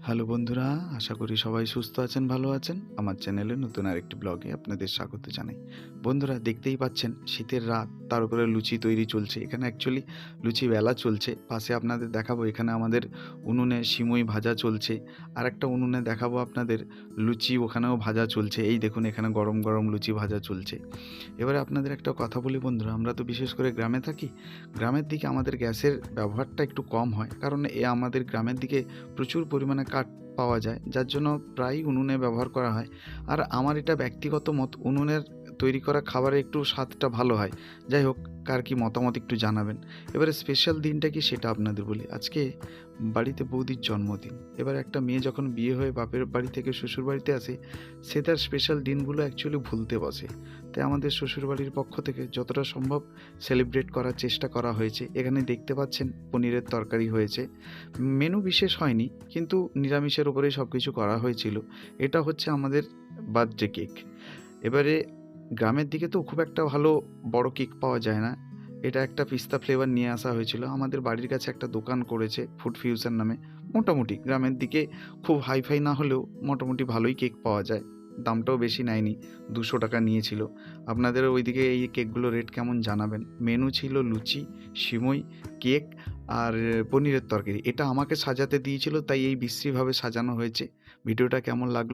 Hello বন্ধুরা, আশা করি সবাই সুস্থ আছেন, ভালো আছেন। আমার চ্যানেলে নতুন আরেকটি ব্লগে আপনাদের স্বাগত জানাই। বন্ধুরা, দেখতেই পাচ্ছেন শীতের রাত, তার উপরে লুচি তৈরি চলছে। এখানে অ্যাকচুয়ালি লুচি বেলা চলছে। পাশে আপনাদের দেখাবো এখানে আমাদের উনুনে সিমুই ভাজা চলছে। আরেকটা উনুনে দেখাবো আপনাদের লুচি, ওখানেও ভাজা চলছে। এই দেখুন এখানে গরম গরম লুচি ভাজা চলছে। এবারে আপনাদের একটা কথা বলি বন্ধুরা, আমরা তো বিশেষ করে গ্রামে থাকি। গ্রামের দিকে আমাদের গ্যাসের ব্যবহারটা একটু কম হয়, কারণ আমাদের গ্রামের দিকে প্রচুর পরিমাণে কাঠ পাওয়া যায়, যার জন্য প্রায়ই উনুনে ব্যবহার করা হয়। আর আমার এটা ব্যক্তিগত মত, উনুনের তৈরি করা খাবারের একটু স্বাদটা ভালো হয়। যাই হোক, কার কী মতামত একটু জানাবেন। এবারে স্পেশাল দিনটা কি সেটা আপনাদের বলি। আজকে বাড়িতে বৌদির জন্মদিন। এবার একটা মেয়ে যখন বিয়ে হয়ে বাপের বাড়ি থেকে শ্বশুর বাড়িতে আসে, সে তার স্পেশাল দিনগুলো অ্যাকচুয়ালি ভুলতে বসে। তাই আমাদের শ্বশুরবাড়ির পক্ষ থেকে যতটা সম্ভব সেলিব্রেট করার চেষ্টা করা হয়েছে। এখানে দেখতে পাচ্ছেন পনিরের তরকারি হয়েছে। মেনু বিশেষ হয়নি, কিন্তু নিরামিষের উপরেই সব কিছু করা হয়েছিল। এটা হচ্ছে আমাদের বার্থডে কেক। এবারে গ্রামের দিকে তো খুব একটা ভালো বড় কেক পাওয়া যায় না। এটা একটা পিস্তা ফ্লেভার নিয়ে আসা হয়েছিল। আমাদের বাড়ির কাছে একটা দোকান করেছে ফুড ফিউশন নামে। মোটামুটি গ্রামের দিকে খুব হাই-ফাই না হলেও মোটামুটি ভালোই কেক পাওয়া যায়। দামটাও বেশি নেয়নি, ৳200 নিয়েছিল। আপনাদের ওইদিকে এই কেকগুলো রেট কেমন জানাবেন। মেনু ছিল লুচি, সিমুই, কেক আর পনিরের তরকারি। এটা আমাকে সাজাতে দিয়েছিল, তাই এই বিশ্রীভাবে সাজানো হয়েছে। ভিডিওটা কেমন লাগলো